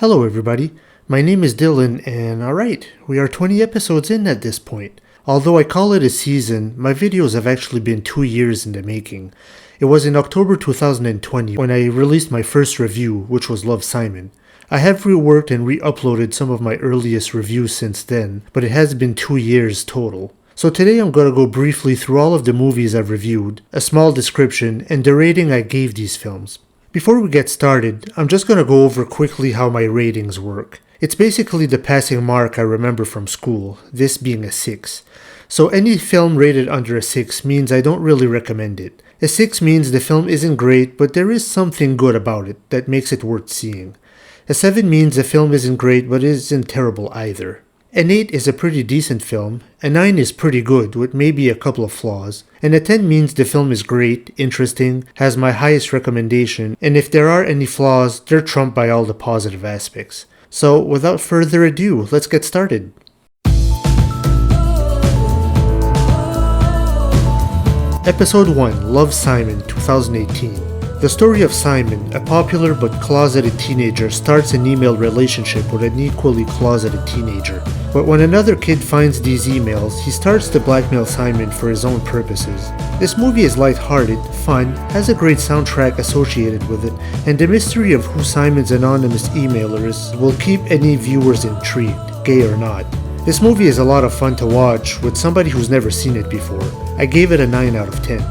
Hello everybody, my name is Dylan and alright, we are 20 episodes in at this point. Although I call it a season, my videos have actually been 2 years in the making. It was in October 2020 when I released my first review, which was Love, Simon. I have reworked and re-uploaded some of my earliest reviews since then, but it has been 2 years total. So today I'm going to go briefly through all of the movies I've reviewed, a small description, and the rating I gave these films. Before we get started, I'm just going to go over quickly how my ratings work. It's basically the passing mark I remember from school, this being a 6. So any film rated under a 6 means I don't really recommend it. A 6 means the film isn't great, but there is something good about it that makes it worth seeing. A 7 means the film isn't great, but it isn't terrible either. An 8 is a pretty decent film, a 9 is pretty good with maybe a couple of flaws, and a 10 means the film is great, interesting, has my highest recommendation, and if there are any flaws, they're trumped by all the positive aspects. So without further ado, let's get started. Episode 1, Love, Simon, 2018. The story of Simon, a popular but closeted teenager, starts an email relationship with an equally closeted teenager. But when another kid finds these emails, he starts to blackmail Simon for his own purposes. This movie is lighthearted, fun, has a great soundtrack associated with it, and the mystery of who Simon's anonymous emailer is will keep any viewers intrigued, gay or not. This movie is a lot of fun to watch with somebody who's never seen it before. I gave it a 9 out of 10.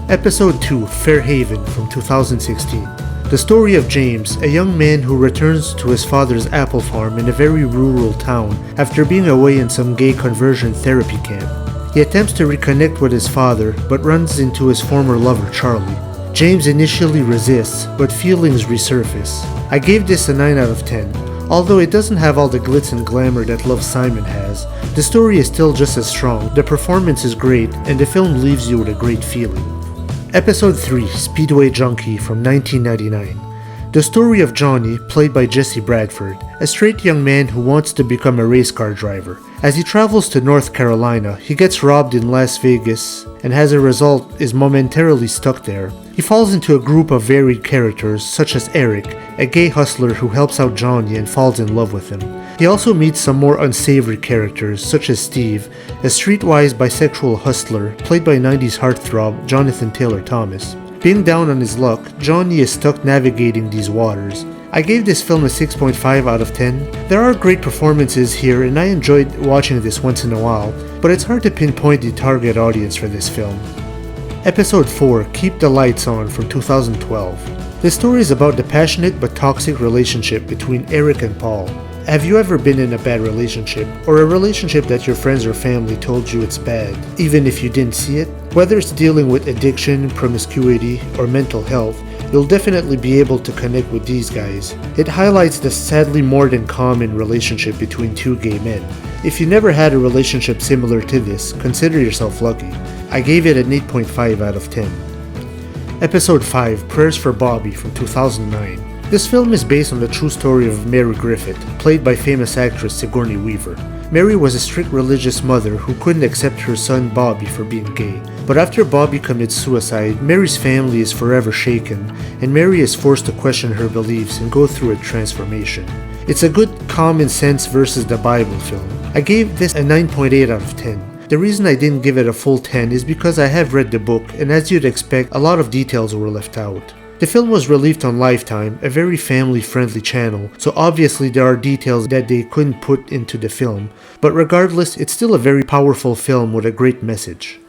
Episode 2, Fairhaven, from 2016. The story of James, a young man who returns to his father's apple farm in a very rural town after being away in some gay conversion therapy camp. He attempts to reconnect with his father, but runs into his former lover, Charlie. James initially resists, but feelings resurface. I gave this a 9 out of 10. Although it doesn't have all the glitz and glamour that Love, Simon has, the story is still just as strong, the performance is great, and the film leaves you with a great feeling. Episode 3, Speedway Junkie, from 1999. The story of Johnny, played by Jesse Bradford, a straight young man who wants to become a race car driver. As he travels to North Carolina, he gets robbed in Las Vegas and as a result is momentarily stuck there. He falls into a group of varied characters such as Eric, a gay hustler who helps out Johnny and falls in love with him. He also meets some more unsavory characters such as Steve, a streetwise bisexual hustler played by 90s heartthrob Jonathan Taylor Thomas. Being down on his luck, Johnny is stuck navigating these waters. I gave this film a 6.5 out of 10. There are great performances here and I enjoyed watching this once in a while, but it's hard to pinpoint the target audience for this film. Episode 4, Keep the Lights On, from 2012. This story is about the passionate but toxic relationship between Eric and Paul. Have you ever been in a bad relationship, or a relationship that your friends or family told you it's bad, even if you didn't see it? Whether it's dealing with addiction, promiscuity, or mental health, you'll definitely be able to connect with these guys. It highlights the sadly more than common relationship between two gay men. If you never had a relationship similar to this, consider yourself lucky. I gave it an 8.5 out of 10. Episode 5, Prayers for Bobby, from 2009. This film is based on the true story of Mary Griffith, played by famous actress Sigourney Weaver. Mary was a strict religious mother who couldn't accept her son Bobby for being gay. But after Bobby commits suicide, Mary's family is forever shaken, and Mary is forced to question her beliefs and go through a transformation. It's a good common sense versus the Bible film. I gave this a 9.8 out of 10. The reason I didn't give it a full 10 is because I have read the book, and as you'd expect, a lot of details were left out. The film was released on Lifetime, a very family-friendly channel, so obviously there are details that they couldn't put into the film, but regardless, it's still a very powerful film with a great message.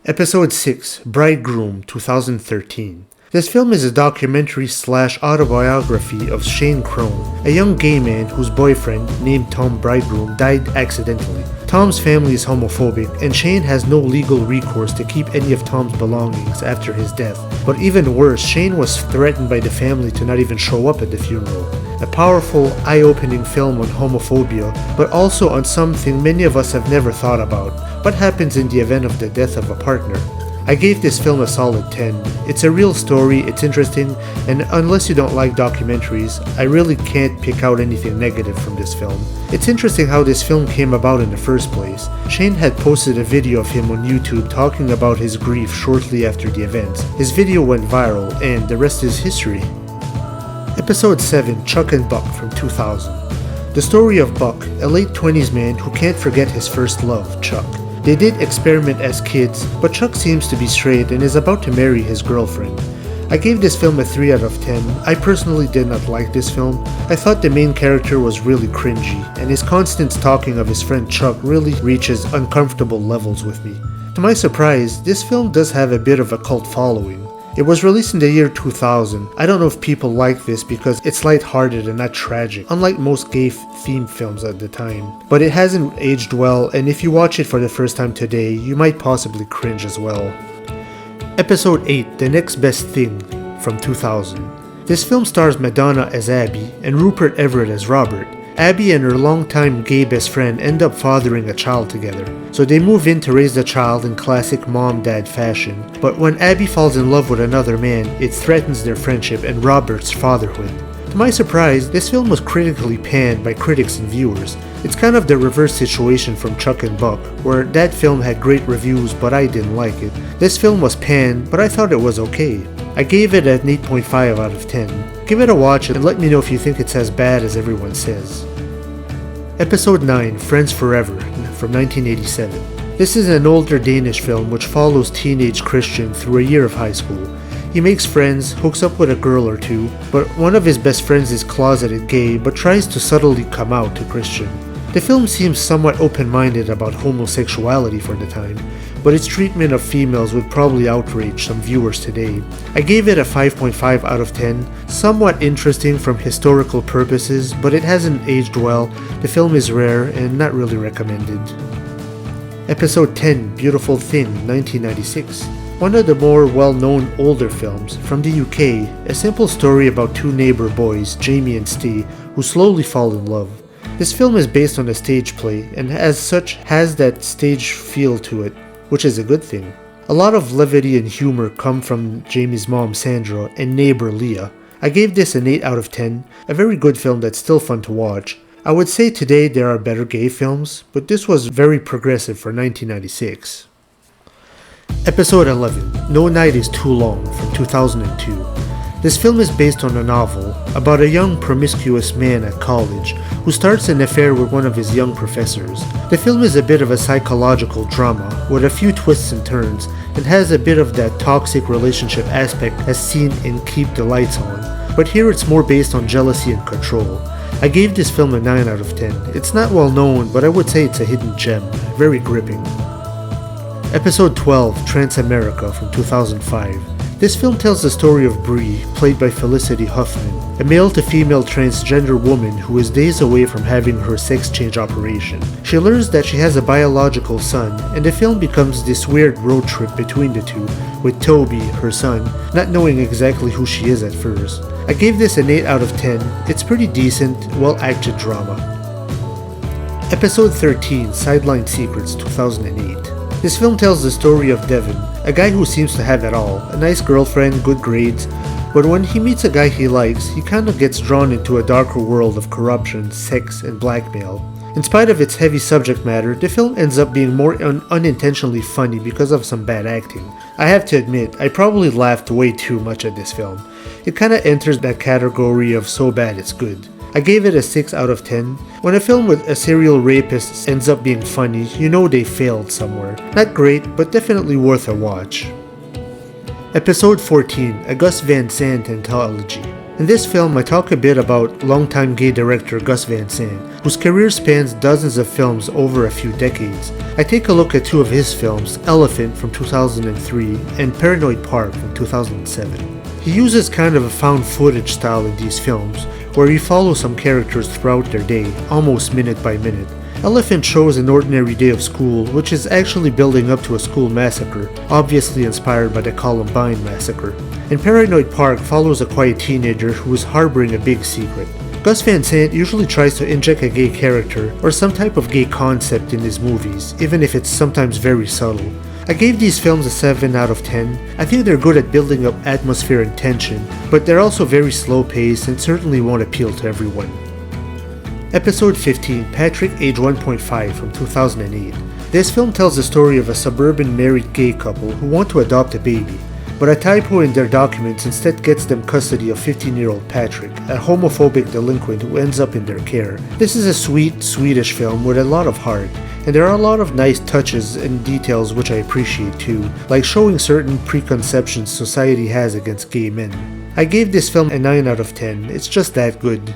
Episode 6, Bridegroom, 2013. This film is a documentary/autobiography of Shane Crone, a young gay man whose boyfriend, named Tom Bridegroom, died accidentally. Tom's family is homophobic, and Shane has no legal recourse to keep any of Tom's belongings after his death. But even worse, Shane was threatened by the family to not even show up at the funeral. A powerful, eye-opening film on homophobia, but also on something many of us have never thought about: what happens in the event of the death of a partner. I gave this film a solid 10. It's a real story, it's interesting, and unless you don't like documentaries, I really can't pick out anything negative from this film. It's interesting how this film came about in the first place. Shane had posted a video of him on YouTube talking about his grief shortly after the events. His video went viral, and the rest is history. Episode 7, Chuck and Buck from 2000. The story of Buck, a late 20s man who can't forget his first love, Chuck. They did experiment as kids, but Chuck seems to be straight and is about to marry his girlfriend. I gave this film a 3 out of 10. I personally did not like this film. I thought the main character was really cringy, and his constant talking of his friend Chuck really reaches uncomfortable levels with me. To my surprise, this film does have a bit of a cult following. It was released in the year 2000. I don't know if people like this because it's lighthearted and not tragic, unlike most gay-themed films at the time. But it hasn't aged well, and if you watch it for the first time today, you might possibly cringe as well. Episode 8, The Next Best Thing from 2000. This film stars Madonna as Abby and Rupert Everett as Robert. Abby and her longtime gay best friend end up fathering a child together, so they move in to raise the child in classic mom-dad fashion. But when Abby falls in love with another man, it threatens their friendship and Robert's fatherhood. To my surprise, this film was critically panned by critics and viewers. It's kind of the reverse situation from Chuck and Buck, where that film had great reviews but I didn't like it. This film was panned, but I thought it was okay. I gave it an 8.5 out of 10. Give it a watch and let me know if you think it's as bad as everyone says. Episode 9, Friends Forever from 1987. This is an older Danish film which follows teenage Christian through a year of high school. He makes friends, hooks up with a girl or two, but one of his best friends is closeted gay but tries to subtly come out to Christian. The film seems somewhat open-minded about homosexuality for the time, but its treatment of females would probably outrage some viewers today. I gave it a 5.5 out of 10, somewhat interesting from historical purposes, but it hasn't aged well. The film is rare and not really recommended. Episode 10, Beautiful Thing, 1996. One of the more well-known older films from the UK, a simple story about two neighbor boys, Jamie and Steve, who slowly fall in love. This film is based on a stage play and as such has that stage feel to it, which is a good thing. A lot of levity and humor come from Jamie's mom Sandra and neighbor Leah. I gave this an 8 out of 10, a very good film that's still fun to watch. I would say today there are better gay films, but this was very progressive for 1996. Episode 11, No Night is Too Long from 2002. This film is based on a novel about a young promiscuous man at college who starts an affair with one of his young professors. The film is a bit of a psychological drama with a few twists and turns and has a bit of that toxic relationship aspect as seen in Keep the Lights On, but here it's more based on jealousy and control. I gave this film a 9 out of 10. It's not well known, but I would say it's a hidden gem, very gripping. Episode 12, Transamerica from 2005. This film tells the story of Bree, played by Felicity Huffman, a male-to-female transgender woman who is days away from having her sex change operation. She learns that she has a biological son, and the film becomes this weird road trip between the two, with Toby, her son, not knowing exactly who she is at first. I gave this an 8 out of 10. It's pretty decent, well-acted drama. Episode 13, Sideline Secrets, 2008. This film tells the story of Devin, a guy who seems to have it all, a nice girlfriend, good grades, but when he meets a guy he likes, he kinda gets drawn into a darker world of corruption, sex, and blackmail. In spite of its heavy subject matter, the film ends up being more unintentionally funny because of some bad acting. I have to admit, I probably laughed way too much at this film. It kinda enters that category of so bad it's good. I gave it a 6 out of 10. When a film with a serial rapist ends up being funny, you know they failed somewhere. Not great, but definitely worth a watch. Episode 14, A Gus Van Sant Anthology. In this film, I talk a bit about longtime gay director Gus Van Sant, whose career spans dozens of films over a few decades. I take a look at two of his films, Elephant from 2003 and Paranoid Park from 2007. He uses kind of a found footage style in these films, where he follows some characters throughout their day, almost minute by minute. Elephant shows an ordinary day of school, which is actually building up to a school massacre, obviously inspired by the Columbine massacre. And Paranoid Park follows a quiet teenager who is harboring a big secret. Gus Van Sant usually tries to inject a gay character or some type of gay concept in his movies, even if it's sometimes very subtle. I gave these films a 7 out of 10. I think they're good at building up atmosphere and tension, but they're also very slow paced and certainly won't appeal to everyone. Episode 15, Patrick Age 1.5 from 2008. This film tells the story of a suburban married gay couple who want to adopt a baby. but a typo in their documents instead gets them custody of 15-year-old Patrick, a homophobic delinquent who ends up in their care. This is a sweet, Swedish film with a lot of heart, and there are a lot of nice touches and details which I appreciate too, like showing certain preconceptions society has against gay men. I gave this film a 9 out of 10, it's just that good.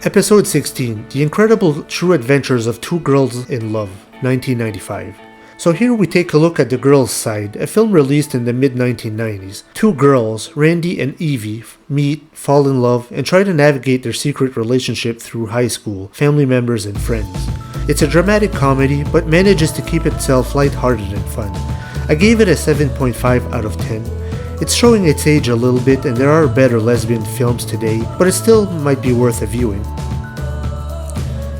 Episode 16, The Incredible True Adventures of Two Girls in Love, 1995. So here we take a look at the girls' side, a film released in the mid-1990s. Two girls, Randy and Evie, meet, fall in love, and try to navigate their secret relationship through high school, family members, and friends. It's a dramatic comedy, but manages to keep itself lighthearted and fun. I gave it a 7.5 out of 10. It's showing its age a little bit, and there are better lesbian films today, but it still might be worth a viewing.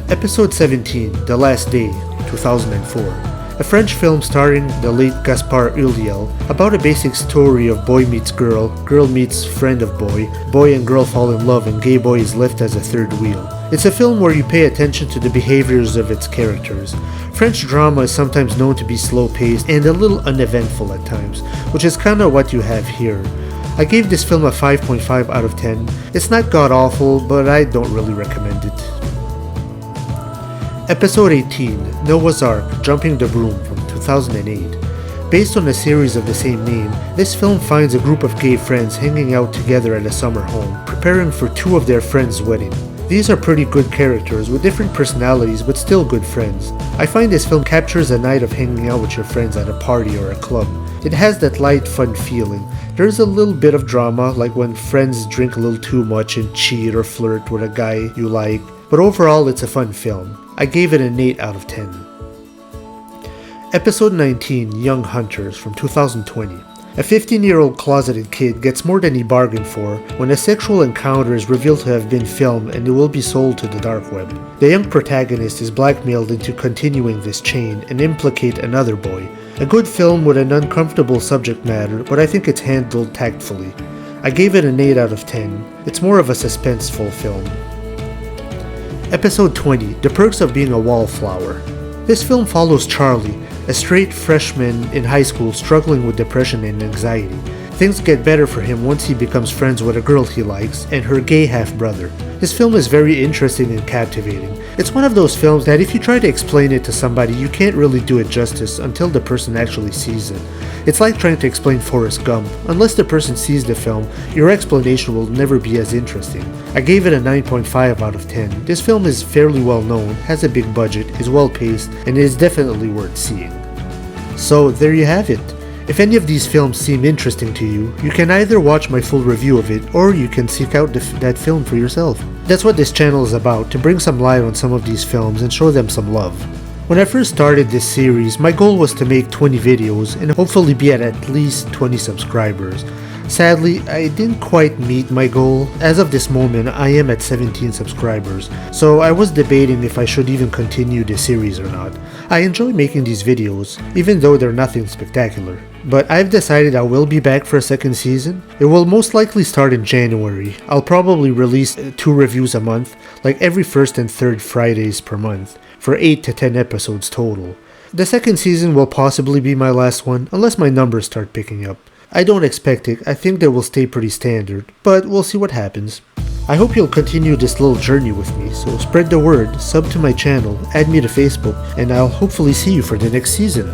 Episode 17, The Last Day, 2004. A French film starring the late Gaspard Ulliel about a basic story of boy meets girl meets friend of boy and girl fall in love, and gay boy is left as a third wheel. It's a film where you pay attention to the behaviors of its characters. French drama is sometimes known to be slow-paced and a little uneventful at times, which is kinda what you have here. I gave this film a 5.5 out of 10. It's not god-awful, but I don't really recommend it. Episode 18, Noah's Ark, Jumping the Broom, from 2008. Based on a series of the same name, this film finds a group of gay friends hanging out together at a summer home, preparing for two of their friends' wedding. These are pretty good characters with different personalities but still good friends. I find this film captures a night of hanging out with your friends at a party or a club. It has that light, fun feeling. There's a little bit of drama, like when friends drink a little too much and cheat or flirt with a guy you like, but overall it's a fun film. I gave it an 8 out of 10. Episode 19, Young Hunters, from 2020. A 15-year-old closeted kid gets more than he bargained for when a sexual encounter is revealed to have been filmed and it will be sold to the dark web. The young protagonist is blackmailed into continuing this chain and implicate another boy. A good film with an uncomfortable subject matter, but I think it's handled tactfully. I gave it an 8 out of 10. It's more of a suspenseful film. Episode 20, The Perks of Being a Wallflower. This film follows Charlie, a straight freshman in high school struggling with depression and anxiety. Things get better for him once he becomes friends with a girl he likes and her gay half-brother. This film is very interesting and captivating. It's one of those films that if you try to explain it to somebody, you can't really do it justice until the person actually sees it. It's like trying to explain Forrest Gump. Unless the person sees the film, your explanation will never be as interesting. I gave it a 9.5 out of 10. This film is fairly well known, has a big budget, is well paced, and is definitely worth seeing. So there you have it. If any of these films seem interesting to you, you can either watch my full review of it or you can seek out that film for yourself. That's what this channel is about, to bring some light on some of these films and show them some love. When I first started this series, my goal was to make 20 videos and hopefully be at least 20 subscribers. Sadly, I didn't quite meet my goal. As of this moment, I am at 17 subscribers, so I was debating if I should even continue this series or not. I enjoy making these videos, even though they're nothing spectacular. But I've decided I will be back for a second season. It will most likely start in January. I'll probably release 2 reviews a month, like every first and third Fridays per month, for 8 to 10 episodes total. The second season will possibly be my last one, unless my numbers start picking up. I don't expect it, I think they will stay pretty standard, but we'll see what happens. I hope you'll continue this little journey with me, so spread the word, sub to my channel, add me to Facebook, and I'll hopefully see you for the next season.